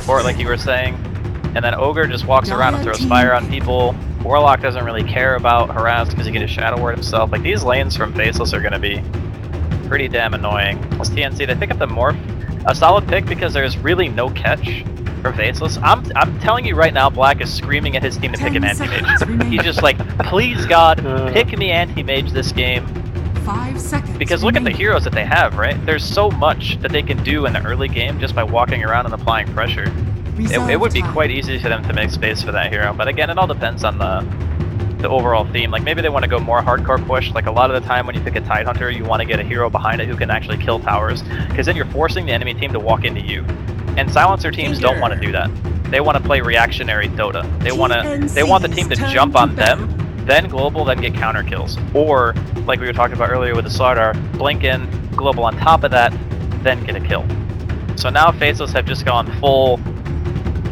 support like you were saying, and then Ogre just walks around and throws fire on people. Warlock doesn't really care about harass because he can just shadow word himself. Like, these lanes from Faceless are going to be pretty damn annoying. As TNC, they pick up the Morph. A solid pick because there's really no catch for Faceless. I'm telling you right now, Black is screaming at his team to pick an anti-mage. He's just like, please God, pick me anti-mage this game. 5 seconds. Because look at the heroes that they have, right? There's so much that they can do in the early game just by walking around and applying pressure. It would be quite easy for them to make space for that hero, but again, it all depends on the overall theme. Like, maybe they want to go more hardcore push. Like, a lot of the time when you pick a Tidehunter, you want to get a hero behind it who can actually kill towers, because then you're forcing the enemy team to walk into you. And Silencer teams don't want to do that. They want to play reactionary Dota. They want the team to jump on them, then global, then get counter kills. Or, like we were talking about earlier with the Slardar, blink in, global on top of that, then get a kill. So now Faceless have just gone full,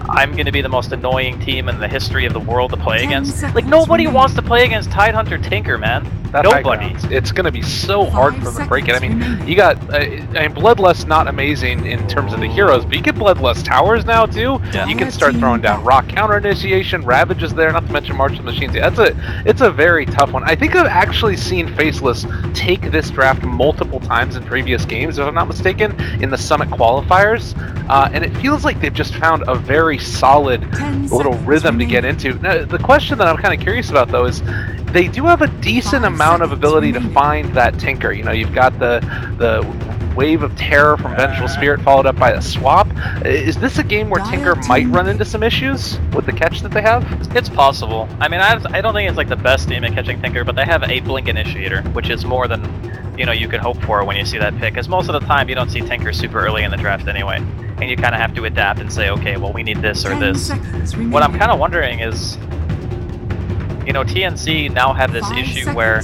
I'm going to be the most annoying team in the history of the world to play against. Like, nobody wants to play against Tidehunter Tinker, man. Nobody. It's going to be so hard for them to break it. I mean, you got, Bloodlust not amazing in terms of the heroes, but you get Bloodlust towers now too. Yeah. You can start throwing down rock counter initiation, Ravage is there, not to mention March of the Machines. It's a very tough one. I think I've actually seen Faceless take this draft multiple times in previous games, if I'm not mistaken, in the Summit qualifiers, and it feels like they've just found a very solid little rhythm to get into. Now, the question that I'm kind of curious about though is, they do have a decent amount of ability to find that Tinker. You know, you've got the Wave of Terror from Vengeful Spirit followed up by a swap. Is this a game where Tinker might run into some issues with the catch that they have? It's possible. I mean, I don't think it's like the best team at catching Tinker, but they have a Blink Initiator, which is more than, you know, you can hope for when you see that pick. Because most of the time you don't see Tinker super early in the draft anyway. And you kind of have to adapt and say, okay, well, we need this or this. What I'm kind of wondering is, you know, TNC now have this issue where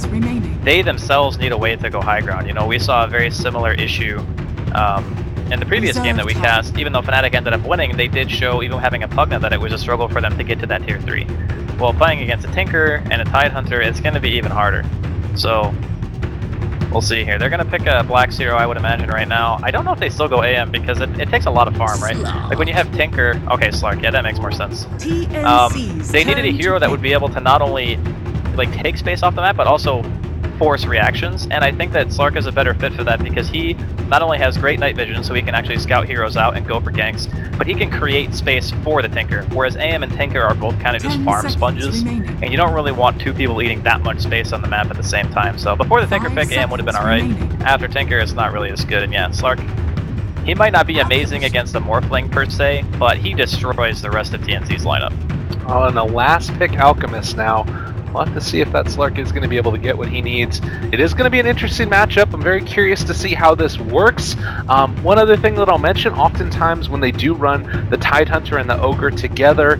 they themselves need a way to go high ground. You know, we saw a very similar issue in the previous game that we cast. Even though Fnatic ended up winning, they did show, even having a Pugna, that it was a struggle for them to get to that tier 3. Well, playing against a Tinker and a Tidehunter, it's going to be even harder. So, we'll see here. They're going to pick a Black Zero, I would imagine, right now. I don't know if they still go AM, because it takes a lot of farm, right? Like, when you have Tinker... Okay, Slark, yeah, that makes more sense. They needed a hero that would be able to not only, like, take space off the map, but also force reactions, and I think that Slark is a better fit for that, because he not only has great night vision, so he can actually scout heroes out and go for ganks, but he can create space for the Tinker, whereas AM and Tinker are both kind of just farm sponges, and you don't really want two people eating that much space on the map at the same time. So before the Tinker pick, AM would have been alright. After Tinker, it's not really as good, and yeah, Slark, he might not be amazing against the Morphling per se, but he destroys the rest of TNC's lineup. Oh, and the last pick, Alchemist now. We'll have to see if that Slark is going to be able to get what he needs. It is going to be an interesting matchup. I'm very curious to see how this works. One other thing that I'll mention, oftentimes when they do run the Tidehunter and the Ogre together,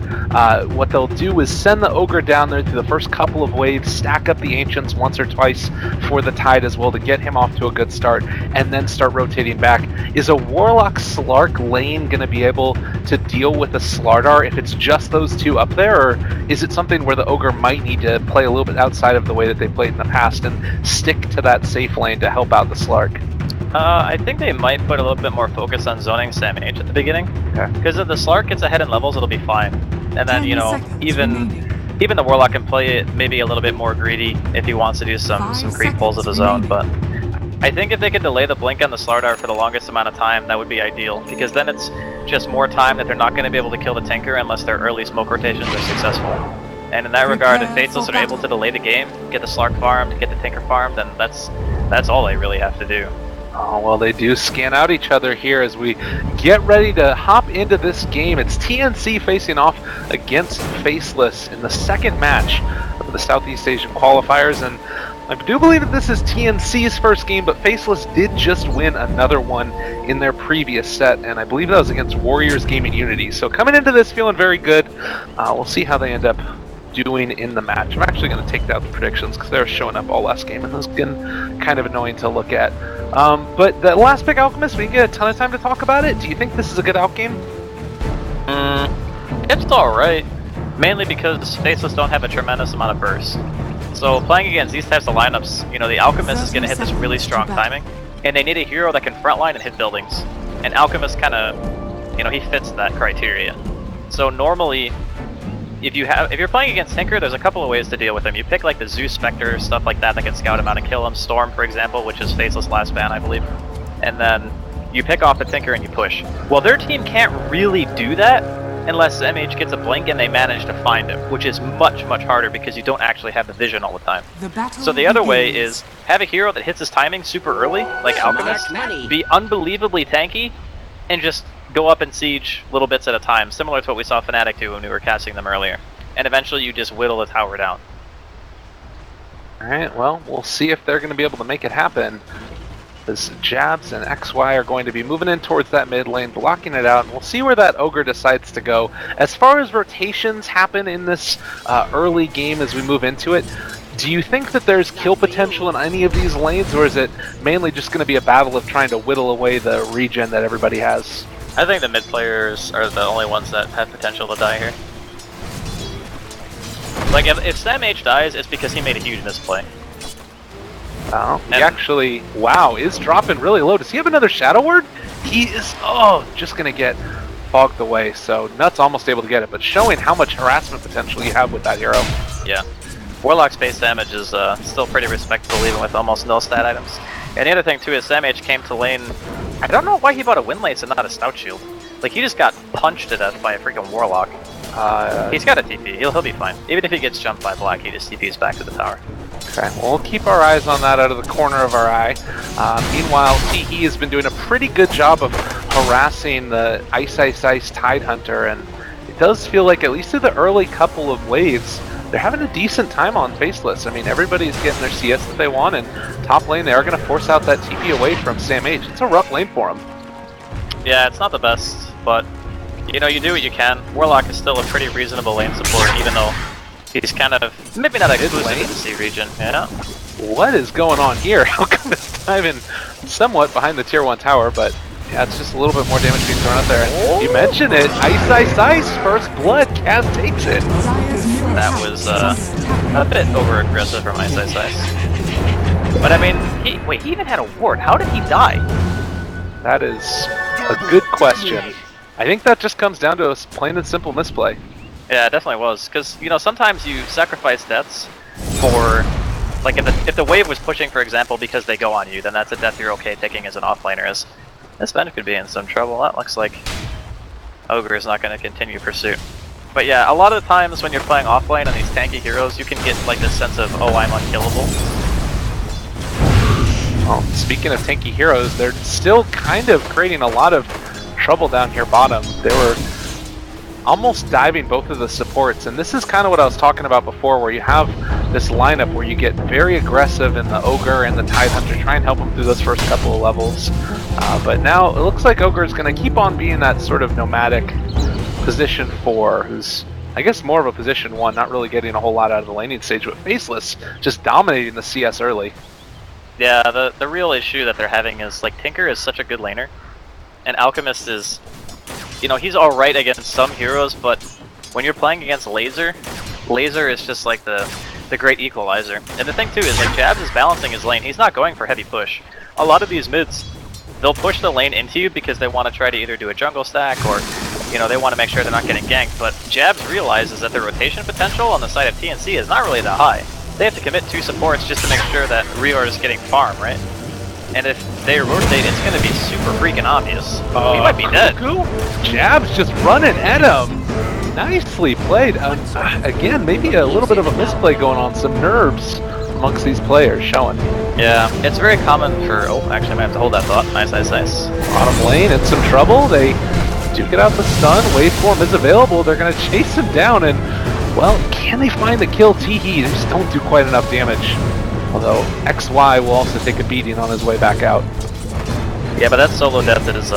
what they'll do is send the Ogre down there through the first couple of waves, stack up the Ancients once or twice for the Tide as well to get him off to a good start, and then start rotating back. Is a Warlock Slark lane going to be able to deal with a Slardar if it's just those two up there, or is it something where the Ogre might need to play a little bit outside of the way that they played in the past and stick to that safe lane to help out the Slark? I think they might put a little bit more focus on zoning Sam H at the beginning. Because if the Slark gets ahead in levels, it'll be fine. And then, you know, even the Warlock can play it maybe a little bit more greedy if he wants to do some creep pulls of his own. But I think if they could delay the blink on the Slardar for the longest amount of time, that would be ideal. Because then it's just more time that they're not going to be able to kill the Tinker unless their early smoke rotations are successful. And in that regard, if Faceless are able to delay the game, get the Slark farmed, get the Tinker farmed, then that's all they really have to do. Oh, well, they do scan out each other here as we get ready to hop into this game. It's TNC facing off against Faceless in the second match of the Southeast Asian qualifiers, and I do believe that this is TNC's first game, but Faceless did just win another one in their previous set, and I believe that was against Warriors Gaming Unity. So coming into this feeling very good. We'll see how they end up doing in the match. I'm actually going to take down the predictions because they were showing up all last game, and it was getting kind of annoying to look at. But the last pick, Alchemist, we get a ton of time to talk about it. Do you think this is a good outgame? It's alright. Mainly because Faceless don't have a tremendous amount of burst. So playing against these types of lineups, you know, the Alchemist is going to hit this really strong timing, and they need a hero that can frontline and hit buildings. And Alchemist kind of You know, he fits that criteria. So normally, if you're playing against Tinker, there's a couple of ways to deal with him. You pick like the Zeus Spectre, stuff like that can scout him out and kill him. Storm, for example, which is Faceless last ban, I believe. And then you pick off the Tinker and you push. Well, their team can't really do that unless MH gets a blink and they manage to find him, which is much, much harder because you don't actually have the vision all the time. So the other way is have a hero that hits his timing super early, like Alchemist, be unbelievably tanky, and just go up and siege little bits at a time, similar to what we saw Fnatic do when we were casting them earlier. And eventually you just whittle the tower down. Alright, well, we'll see if they're going to be able to make it happen. As Jabs and XY are going to be moving in towards that mid lane, blocking it out, and we'll see where that Ogre decides to go. As far as rotations happen in this early game as we move into it, do you think that there's kill potential in any of these lanes, or is it mainly just going to be a battle of trying to whittle away the regen that everybody has? I think the mid players are the only ones that have potential to die here. Like, if Sam H dies, it's because he made a huge misplay. Wow, he actually, wow, is dropping really low. Does he have another Shadow Word? He is, just going to get fogged away. So Nut's almost able to get it, but showing how much harassment potential you have with that hero. Yeah. Warlock's base damage is still pretty respectable even with almost no stat items. And the other thing too is Sam H came to lane, I don't know why he bought a Wind Lace and not a Stout Shield. Like, he just got punched to death by a freaking Warlock. He's got a TP, he'll be fine. Even if he gets jumped by Black, he just TPs back to the tower. Okay, well, we'll keep our eyes on that out of the corner of our eye. Meanwhile, Teehee has been doing a pretty good job of harassing the Ice Tidehunter, and it does feel like, at least through the early couple of waves, they're having a decent time on Faceless. I mean, everybody's getting their CS that they want, and top lane, they are going to force out that TP away from Sam H. It's a rough lane for him. Yeah, it's not the best, but, you know, you do what you can. Warlock is still a pretty reasonable lane support, even though he's kind of, maybe not exclusive to the C region, yeah. What is going on here? How come it's diving somewhat behind the tier 1 tower, but yeah, it's just a little bit more damage being thrown out there. And you mentioned it, Ice, first blood, Kaz takes it. That was a bit over-aggressive from Ice. But I mean, he even had a ward. How did he die? That is a good question. I think that just comes down to a plain and simple misplay. Yeah, it definitely was. Because, you know, sometimes you sacrifice deaths for, like, if the wave was pushing, for example, because they go on you, then that's a death you're okay taking as an offlaner. As this Ben could be in some trouble. That looks like Ogre is not going to continue pursuit. But yeah, a lot of the times when you're playing offlane on these tanky heroes, you can get like this sense of, oh, I'm unkillable. Well, speaking of tanky heroes, they're still kind of creating a lot of trouble down here bottom. They were almost diving both of the supports, and this is kind of what I was talking about before, where you have this lineup where you get very aggressive in the Ogre and the Tidehunter, try and help them through those first couple of levels. But now it looks like Ogre is going to keep on being that sort of nomadic position 4, who's, I guess, more of a position 1, not really getting a whole lot out of the laning stage, but Faceless just dominating the CS early. Yeah, the real issue that they're having is, like, Tinker is such a good laner, and Alchemist is, you know, he's alright against some heroes, but when you're playing against Laser is just like the great equalizer. And the thing too is, like, Jabs is balancing his lane, he's not going for heavy push. A lot of these mids, they'll push the lane into you because they want to try to either do a jungle stack or, you know, they want to make sure they're not getting ganked, but Jabs realizes that the rotation potential on the side of TNC is not really that high. They have to commit 2 supports just to make sure that Rior is getting farm, right? And if they rotate, it's going to be super freaking obvious. He might be dead. Jabs just running at him. Nicely played. Again, maybe a little bit of a misplay going on. Some nerves amongst these players showing. Yeah, it's very common for... Oh, actually, I might have to hold that thought. Nice. Bottom lane in some trouble. They do get out the stun. Waveform is available. They're going to chase him down. And, well, can they find the kill? Teehee, they just don't do quite enough damage. Although XY will also take a beating on his way back out. Yeah, but that solo death is,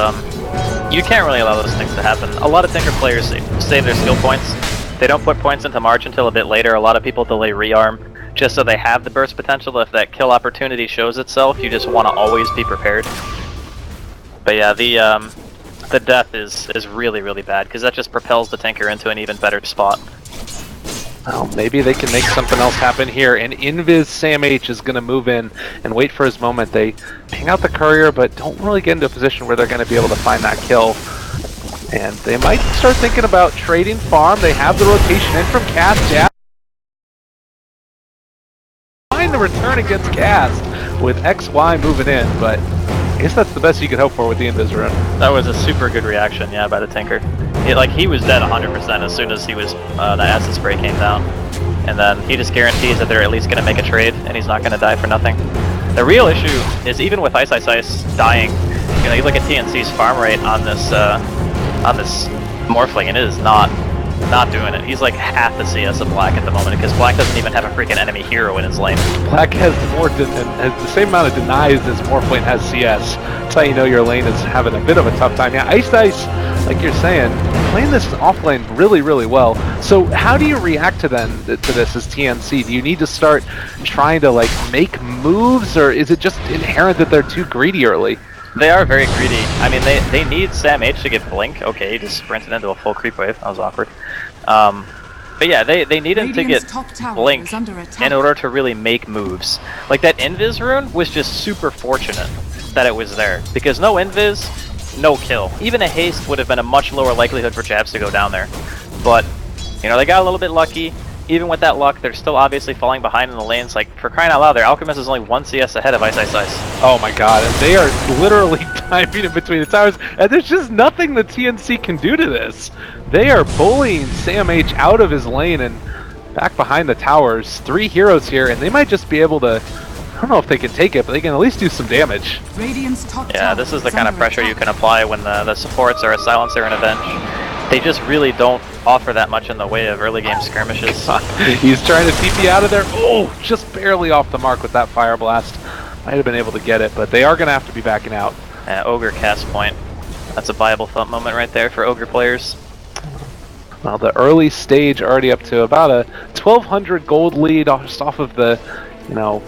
you can't really allow those things to happen. A lot of Tinker players save their skill points. They don't put points into March until a bit later. A lot of people delay rearm just so they have the burst potential. If that kill opportunity shows itself, you just want to always be prepared. But yeah, the death is really, really bad because that just propels the Tinker into an even better spot. Well, maybe they can make something else happen here, and Invis Sam H is going to move in and wait for his moment. They ping out the courier, but don't really get into a position where they're going to be able to find that kill. And they might start thinking about trading farm. They have the rotation in from Cast. Jab. Trying to return against Cast with XY moving in, but I guess that's the best you could hope for with the Invis run. That was a super good reaction, yeah, by the Tinker. He was dead 100% as soon as he was the acid spray came down. And then he just guarantees that they're at least going to make a trade, and he's not going to die for nothing. The real issue is even with Ice dying, you know, you look at TNC's farm rate on this Morphling, and it is not doing it. He's like half the CS of Black at the moment, because Black doesn't even have a freaking enemy hero in his lane. Black has has the same amount of denies as Morphling has CS. That's how you know your lane is having a bit of a tough time. Yeah, Ice, like you're saying, playing this off lane really, really well. So how do you react to this as TNC? Do you need to start trying to like make moves, or is it just inherent that they're too greedy early? They are very greedy. I mean, they need Sam H to get Blink. Okay, he just sprinted into a full creep wave. That was awkward. But yeah, they need him to get Blink in order to really make moves. Like that Invis rune was just super fortunate that it was there, because no Invis, no kill. Even a haste would have been a much lower likelihood for Jabs to go down there. But, you know, they got a little bit lucky. Even with that luck, they're still obviously falling behind in the lanes. Like, for crying out loud, their Alchemist is only 1 CS ahead of Ice. Oh my god, and they are literally diving in between the towers, and there's just nothing the TNC can do to this. They are bullying Sam H out of his lane and back behind the towers. 3 heroes here, and they might just be able to, I don't know if they can take it, but they can at least do some damage. Yeah, this is the kind of pressure you can apply when the supports are a Silencer and Avenge. They just really don't offer that much in the way of early game skirmishes. He's trying to TP out of there. Oh, just barely off the mark with that Fire Blast. Might have been able to get it, but they are going to have to be backing out. Ogre cast point. That's a viable thump moment right there for Ogre players. Well, the early stage already up to about a 1,200 gold lead just off of the, you know,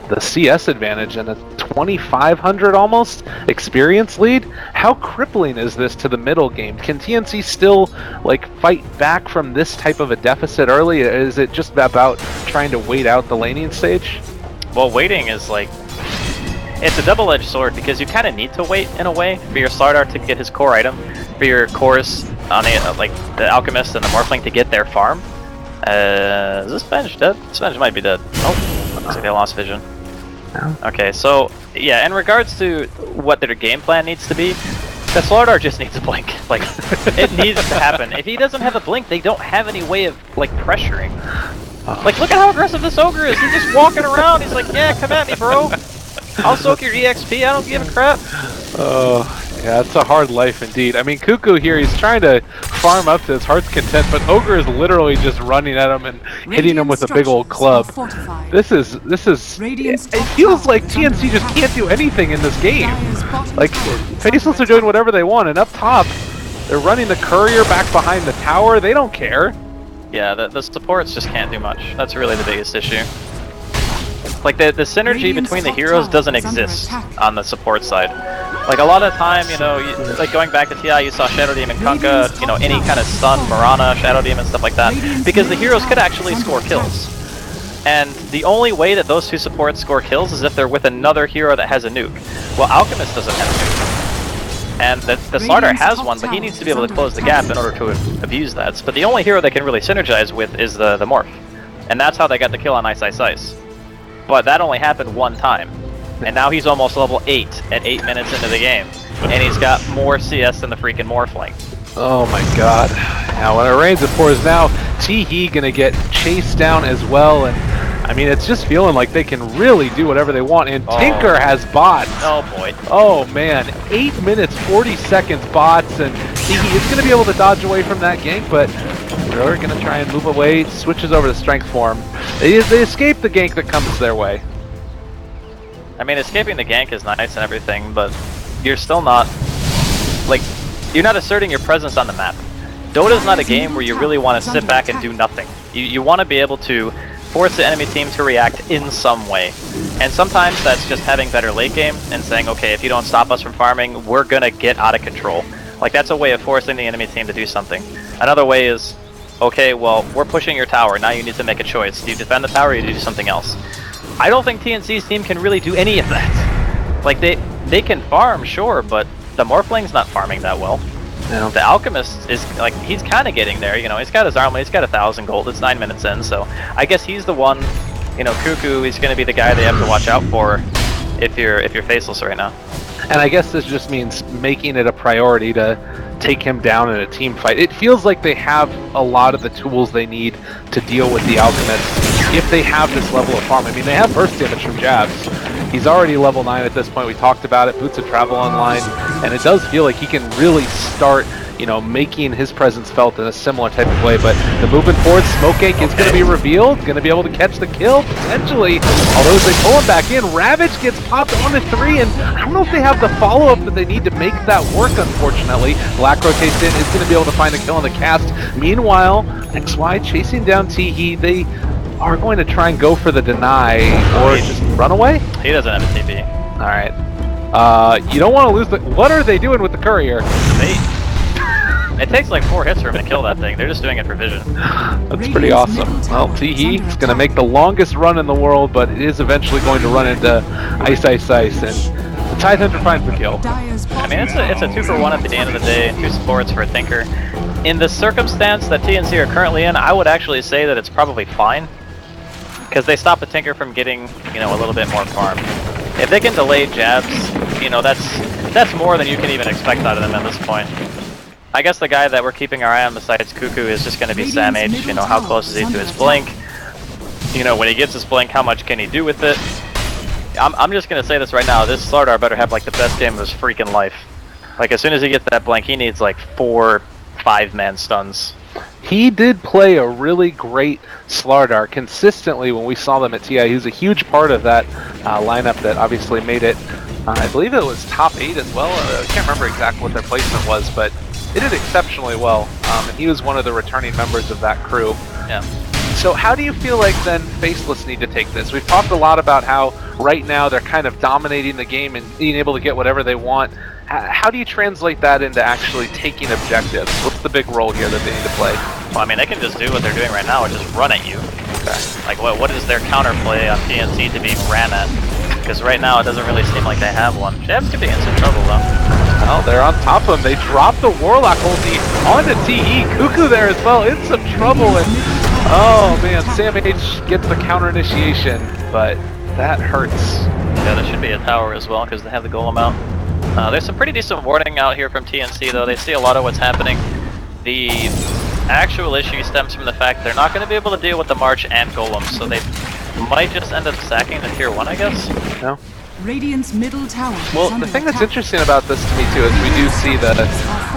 the CS advantage, and a 2,500 almost experience lead. How crippling is this to the middle game? Can TNC still like fight back from this type of a deficit early? Is it just about trying to wait out the laning stage? Well, waiting is like, it's a double-edged sword, because you kind of need to wait in a way for your Slardar to get his core item, for your cores on the like the Alchemist and the Morphling to get their farm. Is this bench dead? This bench might be dead. Oh, looks like they lost vision. Okay, so yeah, in regards to what their game plan needs to be, the Slardar just needs a blink. Like, it needs to happen. If he doesn't have a blink, they don't have any way of like pressuring. Like, look at how aggressive this Ogre is. He's just walking around. He's like, yeah, come at me, bro. I'll soak your EXP. I don't give a crap. Oh, yeah, it's a hard life indeed. I mean, Cuckoo here, he's trying to farm up to his heart's content, but Ogre is literally just running at him and hitting him with a big old club. This is, it feels like TNC just can't do anything in this game. Like, Faceless are doing whatever they want, and up top, they're running the courier back behind the tower. They don't care. Yeah, the supports just can't do much. That's really the biggest issue. Like, the synergy between the heroes doesn't exist on the support side. Like, a lot of the time, you know, like going back to TI, you saw Shadow Demon, Kunkka, you know, any kind of stun, Mirana, Shadow Demon, stuff like that, because the heroes could actually score kills. And the only way that those two supports score kills is if they're with another hero that has a nuke. Well, Alchemist doesn't have a nuke. And the Slardar has one, but he needs to be able to close the gap in order to abuse that. But the only hero they can really synergize with is the Morph. And that's how they got the kill on Ice. But that only happened one time. And now he's almost level 8 at 8 minutes into the game. And he's got more CS than the freaking Morphling. Oh my god. Now when it rains it pours now, T-He gonna get chased down as well, and I mean it's just feeling like they can really do whatever they want, and Tinker has bots. Oh boy. Oh man, 8 minutes 40 seconds bots, and T-He is gonna be able to dodge away from that gank, but they're gonna try and move away, switches over to strength form. They escape the gank that comes their way. I mean, escaping the gank is nice and everything, but you're still not, like, you're not asserting your presence on the map. Dota's not a game where you really want to sit back and do nothing. You want to be able to force the enemy team to react in some way. And sometimes that's just having better late game and saying, okay, if you don't stop us from farming, we're going to get out of control. Like, that's a way of forcing the enemy team to do something. Another way is, okay, well, we're pushing your tower, now you need to make a choice. Do you defend the tower or do you do something else? I don't think TNC's team can really do any of that. Like, they can farm, sure, but the Morphling's not farming that well. Yeah. The Alchemist is like, he's kind of getting there. You know, he's got his armor, he's got 1,000 gold. It's 9 minutes in, so I guess he's the one. You know, Cuckoo is going to be the guy they have to watch out for if you're Faceless right now. And I guess this just means making it a priority to take him down in a team fight. It feels like they have a lot of the tools they need to deal with the Alchemist if they have this level of farm. I mean, they have burst damage from jabs. He's already level 9 at this point. We talked about it. Boots of Travel online, and it does feel like he can really start, you know, making his presence felt in a similar type of way. But the movement forward, Smokeink is going to be revealed, going to be able to catch the kill, potentially. Although as they pull him back in, Ravage gets popped onto 3, and I don't know if they have the follow-up that they need to make that work, unfortunately. Black rotates in, is going to be able to find a kill on the cast. Meanwhile, XY chasing down T-He, they are going to try and go for the deny, or just run away? He doesn't have a TP. Alright. You don't want to lose the... What are they doing with the courier? It takes like 4 hits for him to kill that thing. They're just doing it for vision. That's pretty awesome. Well, T-He is going to make the longest run in the world, but it is eventually going to run into Ice, and the Tide Hunter finds the kill. I mean, it's a 2-for-1 at the end of the day, 2 supports for a Tinker. In the circumstance that TNC are currently in, I would actually say that it's probably fine, because they stop the Tinker from getting, you know, a little bit more farm. If they can delay jabs, you know, that's more than you can even expect out of them at this point. I guess the guy that we're keeping our eye on besides Cuckoo is just going to be Sam H. You know, how close is he to his blink? You know, when he gets his blink, how much can he do with it? I'm just going to say this right now. This Slardar better have like the best game of his freaking life. Like, as soon as he gets that blink, he needs like 4 5-man stuns. He did play a really great Slardar consistently when we saw them at TI. He was a huge part of that lineup that obviously made it, I believe it was top 8 as well. I can't remember exactly what their placement was, but it did exceptionally well. And he was one of the returning members of that crew. Yeah. So how do you feel like then Faceless need to take this? We've talked a lot about how right now they're kind of dominating the game and being able to get whatever they want. How do you translate that into actually taking objectives? What's the big role here that they need to play? Well, I mean, they can just do what they're doing right now, which is run at you. Okay. Like, what is their counterplay on TNC to be ran at? Because right now it doesn't really seem like they have one. Jabs could be in some trouble, though. Well, they're on top of him. They drop the Warlock ulti onto T-He. Cuckoo there as well, in some trouble. And oh man, Sam H gets the counter initiation, but that hurts. Yeah, there should be a tower as well, because they have the golem out. There's some pretty decent warding out here from TNC, though. They see a lot of what's happening. The actual issue stems from the fact they're not going to be able to deal with the March and Golem, so they might just end up sacking the tier 1, I guess. No. Radiant's middle tower. Well, the thing that's interesting about this to me too is we do see the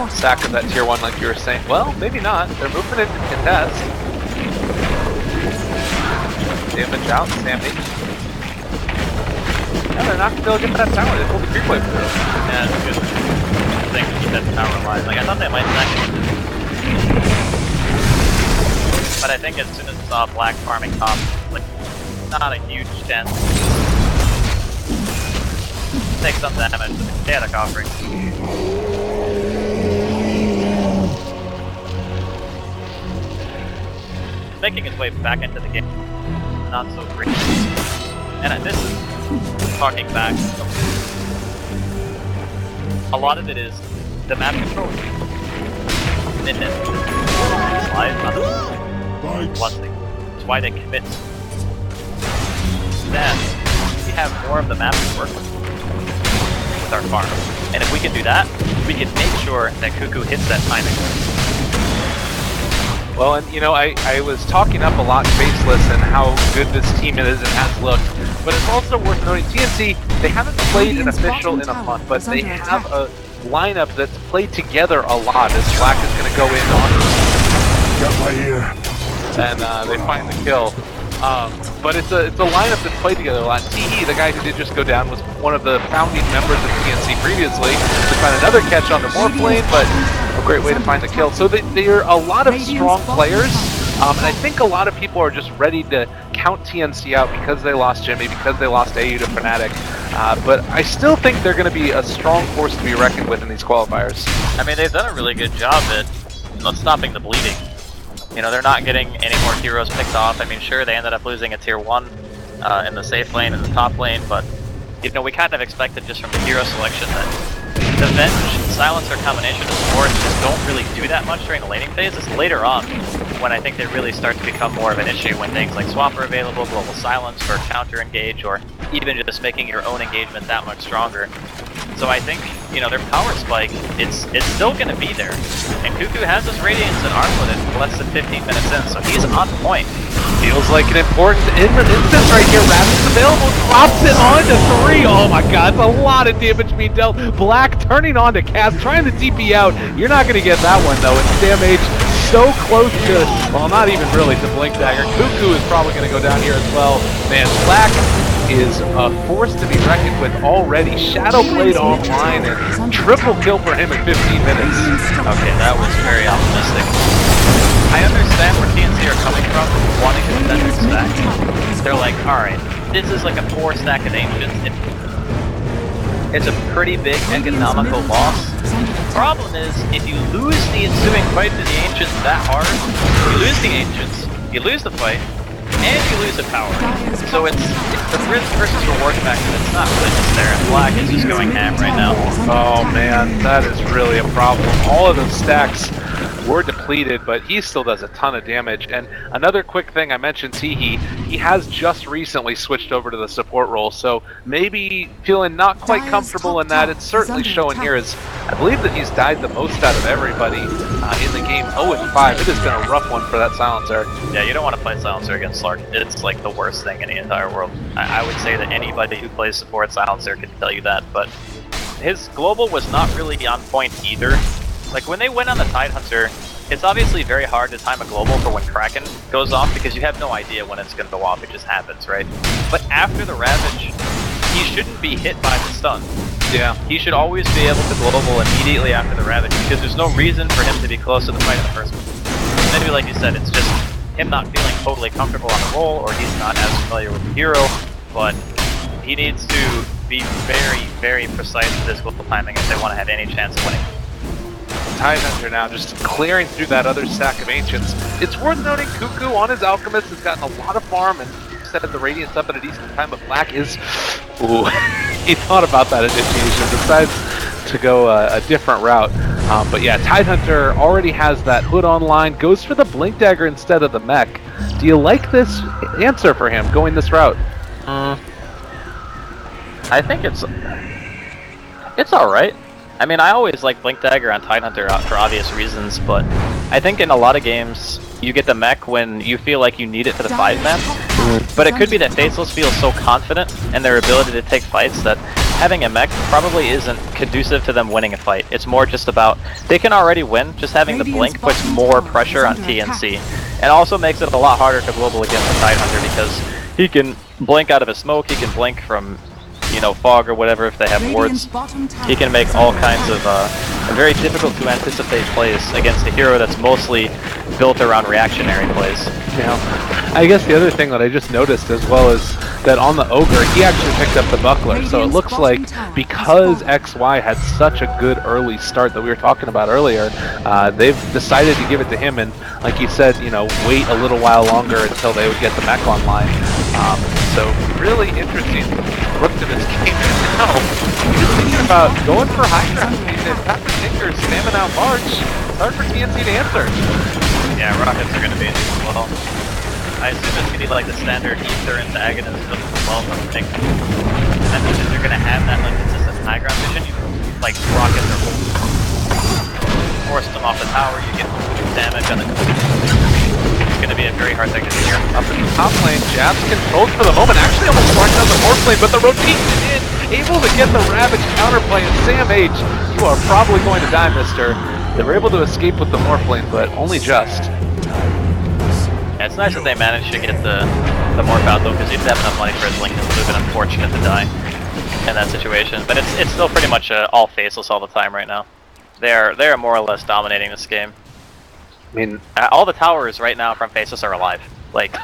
sack of that tier 1 like you were saying. Well, maybe not. They're moving it to contest. Damage out, Sam H. Yeah, they're not going to be able to get that tower. They pulled the creep wave through. Yeah, it's a good thing to keep that tower alive. Like, I thought they might sack it. But I think as soon as it's off black farming top, like, not a huge chance. Take some damage with the chaotic offering. Making his way back into the game. Not so great. And this is talking back. A lot of it is the map control. It is live on the one thing. It's why they commit. Then we have more of the map to work with our farm. And if we can do that, we can make sure that Cuckoo hits that timing. Well, and you know, I was talking up a lot Faceless and how good this team is and has looked, but it's also worth noting TNC, they haven't played an official in a month, but they have a lineup that's played together a lot as Black is going to go in on Got my ear. and they find the kill. But it's a lineup that's played together a lot. T-He, the guy who did just go down, was one of the founding members of TNC previously. They found another catch on the Morph lane, but a great way to find the kill. So they're a lot of strong players, and I think a lot of people are just ready to count TNC out because they lost Jimmy, because they lost AU to Fnatic. But I still think they're going to be a strong force to be reckoned with in these qualifiers. I mean, they've done a really good job at stopping the bleeding. You know, they're not getting any more heroes picked off. I mean, sure, they ended up losing a tier 1 in the safe lane and the top lane, but, you know, we kind of expected just from the hero selection that the Venge silencer combination of supports just don't really do that much during the laning phase. It's later on when I think they really start to become more of an issue when things like swap are available, global silence for counter engage, or even just making your own engagement that much stronger. So I think, you know, their power spike, it's still going to be there. And Cuckoo has his Radiance and Arm with it less than 15 minutes in, so he's on point. Feels like an important instance right here. Ravage available, drops it onto 3. Oh my god, it's a lot of damage being dealt. Black turning on to Cass, trying to TP out. You're not going to get that one though. It's damage so close to, well, not even really to Blink Dagger. Cuckoo is probably going to go down here as well. Man, Black is a force to be reckoned with already. Shadow Blade online and triple kill for him in 15 minutes. Okay, that was very optimistic. I understand where TNC are coming from, wanting to defend their stack. They're like, alright, this is like a 4 stack of Ancients. It's a pretty big economical loss. The problem is, if you lose the ensuing fight to the Ancients that hard, you lose the Ancients, you lose the fight, and you lose the power. So it's the risk versus reward factor that's not really just there, and Black is just going ham right now. Oh man, that is really a problem. All of those stacks were depleted, but he still does a ton of damage. And another quick thing, I mentioned Teehee, he has just recently switched over to the support role, so maybe feeling not quite comfortable in that. It's certainly showing here as I believe that he's died the most out of everybody in the game. 0-5. It has been a rough one for that silencer. Yeah, you don't want to play silencer against Slark. It's like the worst thing in the entire world. I would say that anybody who plays support silencer can tell you that, but his global was not really on point either. Like, when they went on the Tidehunter, it's obviously very hard to time a global for when Kraken goes off because you have no idea when it's going to go off, it just happens, right? But after the Ravage, he shouldn't be hit by the stun. Yeah. He should always be able to global immediately after the Ravage because there's no reason for him to be close to the fight in the first place. Maybe like you said, it's just him not feeling totally comfortable on the role, or he's not as familiar with the hero, but he needs to be very, very precise with his global timing if they want to have any chance of winning. Tidehunter now just clearing through that other stack of Ancients. It's worth noting Cuckoo on his Alchemist has gotten a lot of farm and set the Radiance up at a decent time, but Black is... Ooh, he thought about that initiation, decides to go a different route. But yeah, Tidehunter already has that hood online, goes for the Blink Dagger instead of the mech. Do you like this answer for him, going this route? I think it's alright. I mean, I always like Blink Dagger on Tidehunter for obvious reasons, but I think in a lot of games, you get the mech when you feel like you need it for the 5-man. But it could be that Faceless feels so confident in their ability to take fights that having a mech probably isn't conducive to them winning a fight. It's more just about, they can already win, just having the blink puts more pressure on TNC. And also makes it a lot harder to global against the Tidehunter because he can blink out of a smoke, he can blink from, you know, fog or whatever if they have wards. He can make all kinds of very difficult to anticipate plays against a hero that's mostly built around reactionary plays. Yeah. I guess the other thing that I just noticed as well is that on the Ogre, he actually picked up the Buckler. So it looks like because XY had such a good early start that we were talking about earlier, they've decided to give it to him and, like you said, you know, wait a little while longer until they would get the mech online. So really interesting look to this game now. He's thinking about going for high ground. If Patrick Tinker's spamming out large, it's hard for TNC to answer. Yeah, rockets are going to be well. I assume it's going to be like the standard ether and agonist of the well from Tinker. And then if you're going to have that like consistent high ground mission, you like rockets are force them off the tower, you get damage on the It's going to be a very hard thing to do here. Up in the top lane, Jab's controlled for the moment. Actually almost marked out the Morph lane, but the rotation in, able to get the Ravage counterplay. And Sam H, you are probably going to die, mister. They were able to escape with the Morph lane, but only just. Yeah, it's nice that they managed to get the Morph out though, because he didn't have enough money for his link. It would have been unfortunate to die in that situation. But it's still pretty much all Faceless all the time right now. They are more or less dominating this game. I mean, all the towers right now from Faceless are alive. Like,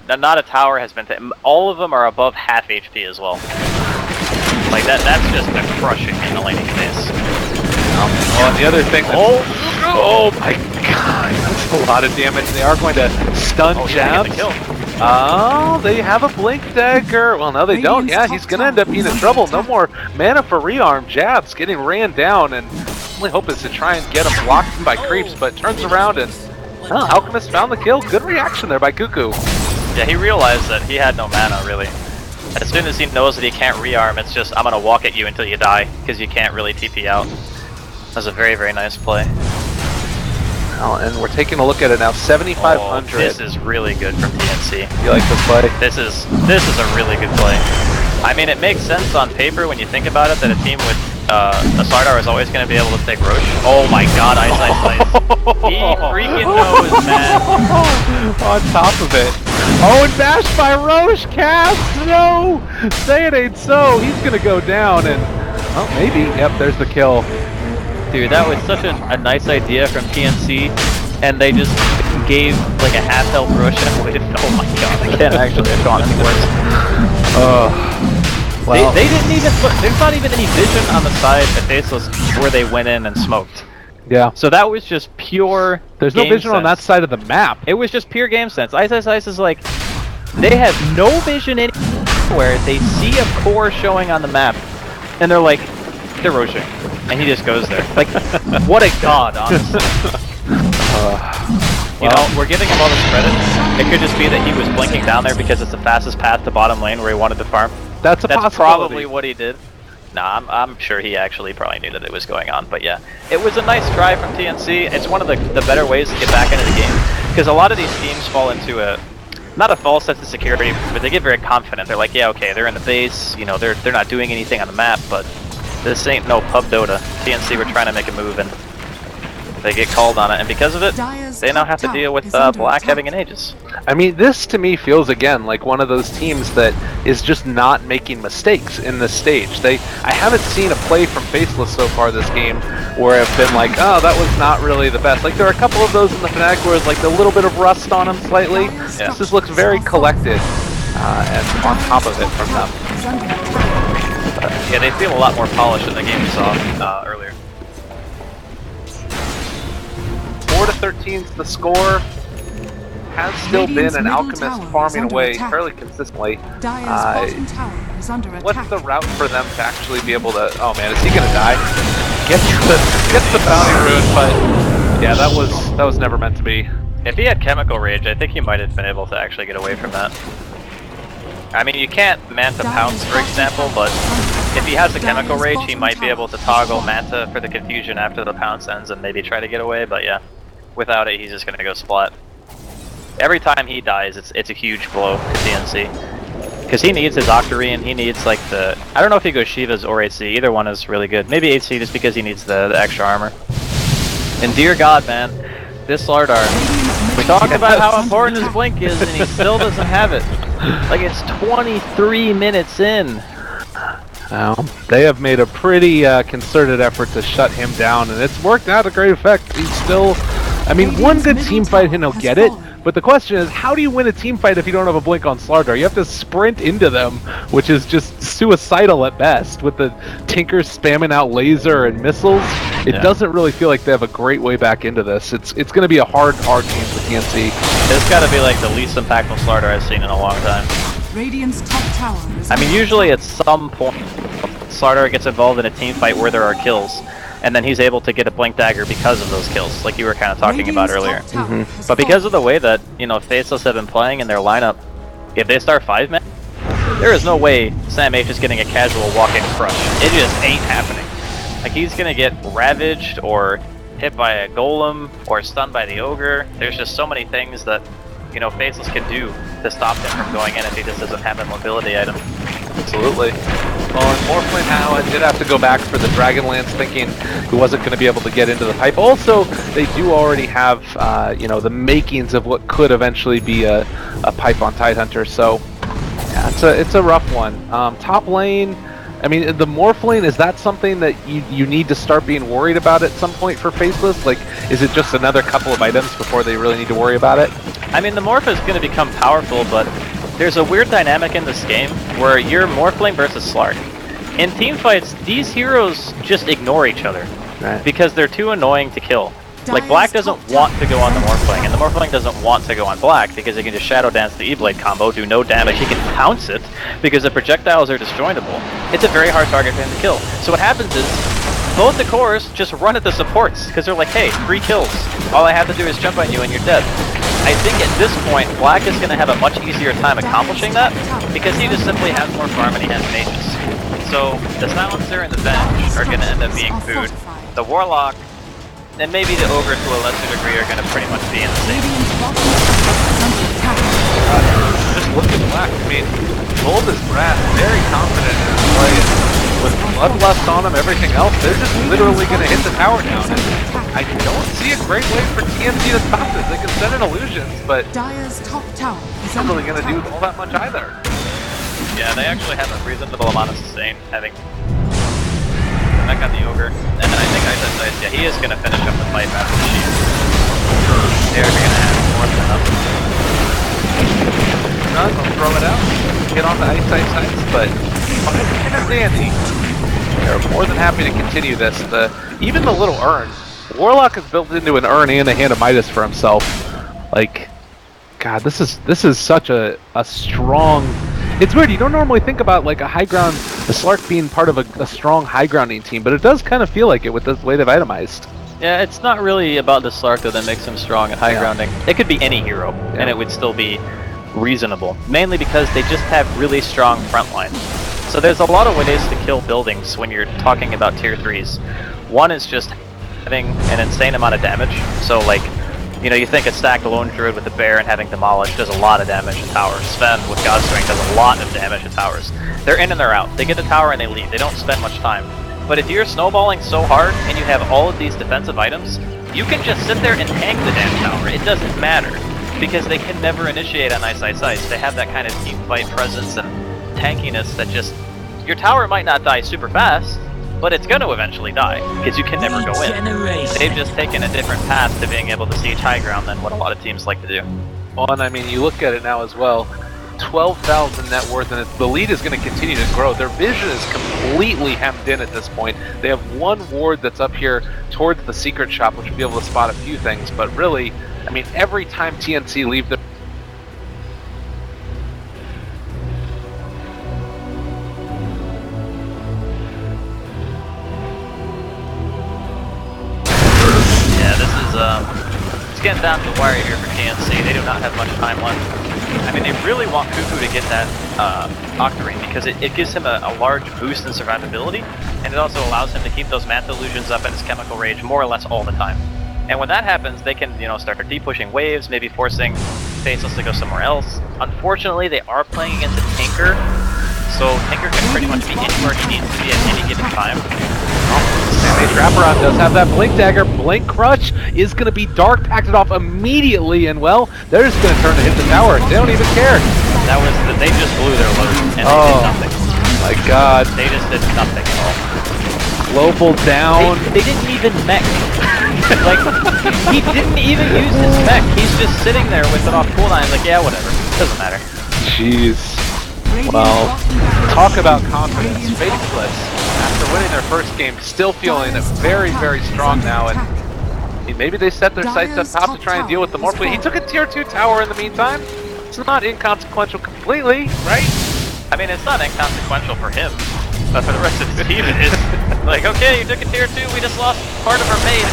not a tower has been... all of them are above half HP as well. Like, that's just a crushing in the laning phase. Oh, and the other thing... Oh my god, that's a lot of damage. They are going to stun Jabs. Oh, they have a Blink Dagger. Well, no, they don't. Yeah, he's going to end up being in trouble. No more mana for rearm. Jabs getting ran down, and only hope is to try and get him blocked by creeps, but turns around and Alchemist found the kill. Good reaction there by Cuckoo. Yeah, he realized that he had no mana, really. As soon as he knows that he can't rearm, it's just, I'm gonna walk at you until you die, because you can't really TP out. That's a very, very nice play. Oh, and we're taking a look at it now, 7,500. Oh, this is really good from TNC. You like this play? This is a really good play. I mean, it makes sense on paper when you think about it that a team with a Slardar is always going to be able to take Roche. Oh my god, Ice. He freaking knows, man. On top of it. Oh, and bashed by Roche. Cast! No! Say it ain't so. He's going to go down and... Oh, maybe. Yep, there's the kill. Dude, that was such a nice idea from TNC, and they just gave like a half-health Roche and waited. Oh my god, I can't actually have gone any worse. Well, they didn't even put, there's not even any vision on the side at Faceless where they went in and smoked. Yeah. So that was just pure There's no vision on that side of the map. It was just pure game sense. Ice is like, they have no vision anywhere. They see a core showing on the map, and they're like, they're Roshing. And he just goes there. Like, what a god, honestly. You know, we're giving him all this credit. It could just be that he was blinking down there because it's the fastest path to bottom lane where he wanted to farm. That's possibility. Probably what he did. Nah, I'm sure he actually probably knew that it was going on, but yeah. It was a nice try from TNC. It's one of the better ways to get back into the game. Because a lot of these teams fall into a, not a false sense of security, but they get very confident. They're like, yeah, okay, they're in the base, you know, they're not doing anything on the map, but this ain't no pub Dota. TNC were trying to make a move and they get called on it, and because of it, they now have to deal with Black having an Aegis. I mean, this to me feels again like one of those teams that is just not making mistakes in this stage. I haven't seen a play from Faceless so far this game where I've been like, oh, that was not really the best. Like there are a couple of those in the Fnatic where it's like a little bit of rust on them slightly. Yeah. This just looks very collected and on top of it from them. Yeah, they feel a lot more polished in the game we saw earlier. 4-13 is the score. Has still been an Alchemist farming away fairly consistently. What's the route for them to actually be able to... Oh man, is he gonna die? Gets the bounty rune, but yeah, that was never meant to be. If he had Chemical Rage, I think he might have been able to actually get away from that. I mean, you can't Manta Pounce, for example, but if he has the Chemical Rage, he might be able to toggle Manta for the confusion after the Pounce ends and maybe try to get away, but yeah. Without it, he's just gonna go splat. Every time he dies, it's a huge blow to TNC. Because he needs his Octarine, he needs like the... I don't know if he goes Shiva's or 8C, either one is really good. Maybe 8C just because he needs the extra armor. And dear god, man, this Slardar, we talked about how important his blink is and he still doesn't have it. Like it's 23 minutes in. They have made a pretty concerted effort to shut him down, and it's worked out to great effect. He's still... I mean, one good team fight and he'll get it, but the question is, how do you win a team fight if you don't have a blink on Slardar? You have to sprint into them, which is just suicidal at best, with the Tinker spamming out laser and missiles. It doesn't really feel like they have a great way back into this. It's going to be a hard game for TNC. It's got to be like the least impactful Slardar I've seen in a long time. Radiant's top tower is I mean, usually at some point, Slardar gets involved in a team fight where there are kills, and then he's able to get a blink dagger because of those kills, like you were kind of talking about earlier. But because of the way that, you know, Faceless have been playing in their lineup, if they start 5-man, there is no way Sam H is getting a casual walk-in crush. It just ain't happening. Like, he's gonna get ravaged, or hit by a golem, or stunned by the ogre. There's just so many things that, you know, Faceless can do to stop him from going in if he just doesn't have a mobility item. Absolutely. Well, and Morphling now did have to go back for the Dragonlance, thinking he wasn't going to be able to get into the pipe. Also, they do already have, you know, the makings of what could eventually be a pipe on Tidehunter. So, yeah, it's a rough one. Top lane, I mean, the Morphling, is that something that you need to start being worried about at some point for Faceless? Like, is it just another couple of items before they really need to worry about it? I mean, the Morph is going to become powerful, but there's a weird dynamic in this game where you're Morphling versus Slark. In teamfights, these heroes just ignore each other because they're too annoying to kill. Like, Black doesn't want to go on the Morphling, and the Morphling doesn't want to go on Black because he can just Shadow Dance the E-Blade combo, do no damage. He can pounce it because the projectiles are disjointable. It's a very hard target for him to kill. So what happens is, both the cores just run at the supports because they're like, hey, 3 kills. All I have to do is jump on you and you're dead. I think at this point, Black is going to have a much easier time accomplishing that because he just simply has more farm and he has mages. So the Silencer and the Venge are going to end up being food. The Warlock and maybe the Ogre to a lesser degree are going to pretty much be in the same. Just look at Black. I mean, Gold is Brad, very confident in his play. With Bloodlust on him, everything else, they're just literally going to hit the tower down. And I don't see a great way for TNC to stop this. They can send in illusions, but Dire's top tower is not really under going to do attack. all that much either. Yeah, they actually have a reasonable amount of sustain, having back on the Ogre. And then I think yeah, he is going to finish up the fight after the Sheep. They're going to have more than enough. Run, they'll throw it out, get on the ice, but fine and dandy. They're more than happy to continue this. Even the little urn, Warlock has built into an urn and a Hand of Midas for himself. Like, God, this is such a strong. It's weird. You don't normally think about like a high ground, the Slark being part of a strong high grounding team, but it does kind of feel like it with the way they've itemized. Yeah, it's not really about the Slark though that makes him strong at high grounding. It could be any hero, and it would still be reasonable. Mainly because they just have really strong front lines. So there's a lot of ways to kill buildings when you're talking about tier 3s. One is just having an insane amount of damage. So like, you know, you think a stacked Lone Druid with a Bear and having Demolished does a lot of damage to towers. Sven with God Strength does a lot of damage to towers. They're in and they're out. They get the tower and they leave. They don't spend much time. But if you're snowballing so hard and you have all of these defensive items, you can just sit there and tank the damn tower. It doesn't matter. Because they can never initiate on ice. They have that kind of team fight presence and tankiness that just... Your tower might not die super fast, but it's going to eventually die, because you can never go in. They've just taken a different path to being able to siege high ground than what a lot of teams like to do. Well, and I mean, you look at it now as well, 12,000 net worth, and the lead is going to continue to grow. Their vision is completely hemmed in at this point. They have one ward that's up here towards the secret shop, which will be able to spot a few things, but really, I mean, every time TNC leave the... Yeah, this is, it's getting down to the wire here for TNC. They do not have much time left. I mean, they really want Cuckoo to get that Octarine because it gives him a large boost in survivability, and it also allows him to keep those Manta Illusions up at his Chemical Rage more or less all the time. And when that happens, they can, you know, start depushing waves, maybe forcing Faceless to go somewhere else. Unfortunately, they are playing against a Tinker, so Tinker can pretty much be anywhere he needs to be at any given time. Sammy Trapperon does have that Blink Dagger. Blink Crush is going to be Dark Packed off immediately, and well, they're just going to turn to hit the tower. They don't even care. That was, they just blew their load, and they did nothing. My God. They just did nothing at all. Global down. They didn't even mech. Like, he didn't even use his mech. He's just sitting there with it off cooldown. He's like, yeah, whatever. Doesn't matter. Jeez. Well, talk about confidence. Faceless, after winning their first game, still feeling very, very strong now. And maybe they set their sights up top to try and deal with the more play. He took a tier 2 tower in the meantime. It's not inconsequential completely, right? I mean, it's not inconsequential for him. But for the rest of the team, it is like, okay, you took a tier 2, we just lost part of our base.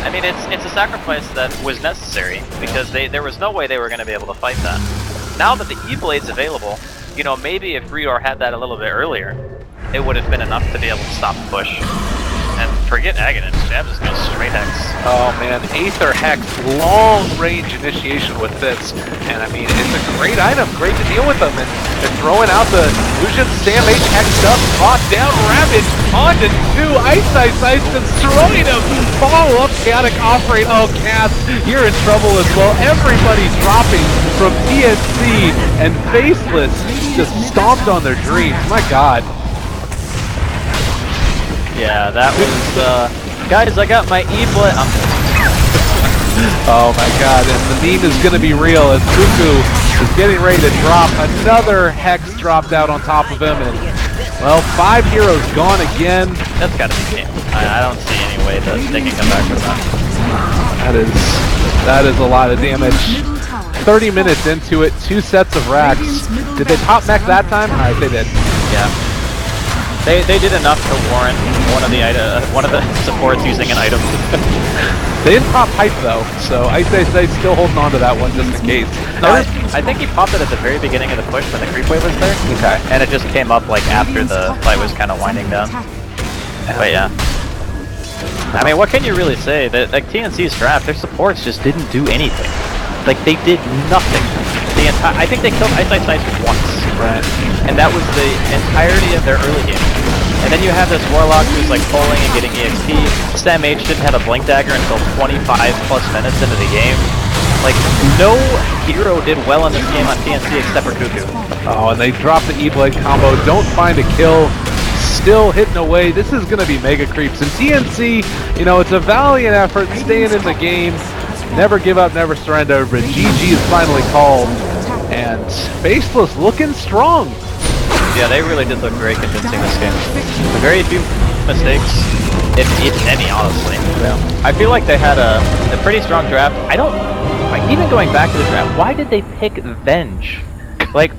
I mean, it's a sacrifice that was necessary, because there was no way they were going to be able to fight that. Now that the E-Blade's available, you know, maybe if Redor had that a little bit earlier, it would have been enough to be able to stop the push. And forget Aghanim, Jab just goes straight Hex. Oh man, Aether Hex, long range initiation with this. And I mean, it's a great item, great to deal with them. And they're throwing out the illusion, Sam H hexed up, brought down Ravage, onto 2, Ice, destroying him. Follow up, Chaotic Offering. Oh, Cass, you're in trouble as well. Everybody's dropping from TNC, and Faceless just stomped on their dreams. My God. Yeah, that was, guys, I got my E-Blade. Oh my God, and the meme is going to be real as Cuckoo is getting ready to drop. Another Hex dropped out on top of him, and, well, 5 heroes gone again. That's gotta be game. I don't see any way that they can come back from that. That is a lot of damage. 30 minutes into it, 2 sets of racks. Did they top mech that time? Alright, they did. Yeah. They did enough to warrant one of the supports using an item. They didn't pop hype though, so I say still holding on to that one just in case. No, I think he popped it at the very beginning of the push when the creep wave was there. Okay. And it just came up like after the fight was kind of winding down. But yeah. I mean, what can you really say? That like TNC's draft, their supports just didn't do anything. Like they did nothing. I think they killed Ice once. Right. And that was the entirety of their early game. And then you have this Warlock who's like pulling and getting EXP. Stam Mage didn't have a Blink Dagger until 25 plus minutes into the game. Like, no hero did well in this game on TNC except for Cuckoo. Oh, and they dropped the E-Blade combo. Don't find a kill. Still hitting away. This is going to be mega creeps. And TNC, you know, it's a valiant effort staying in the game. Never give up, never surrender. But GG is finally called. And Faceless looking strong. Yeah, they really did look very convincing this game. Very few mistakes, if any, honestly. Yeah. I feel like they had a pretty strong draft. I don't, like, even going back to the draft, why did they pick Venge? Like,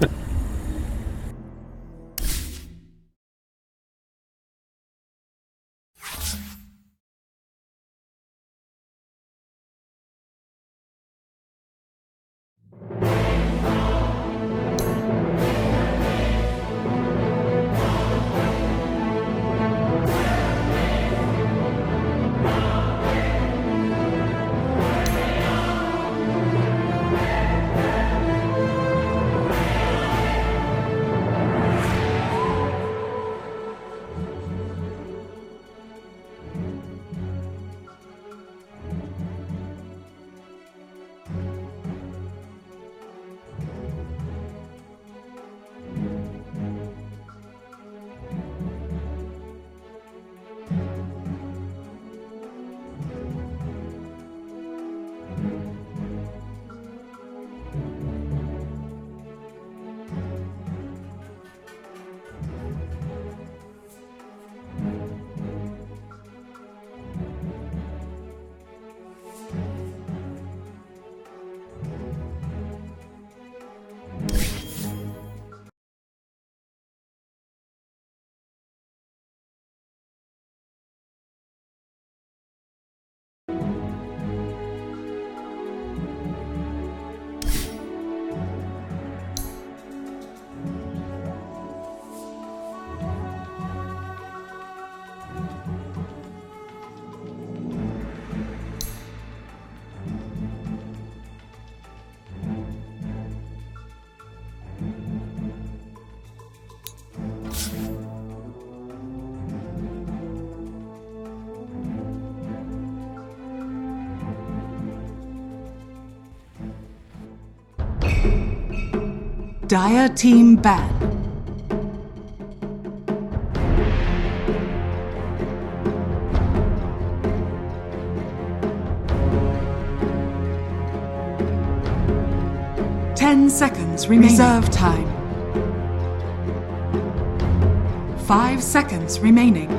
Dire team ban. Seconds remaining. Reserve time. 5 seconds remaining.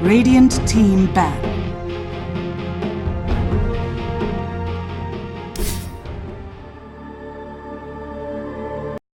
Radiant team ban.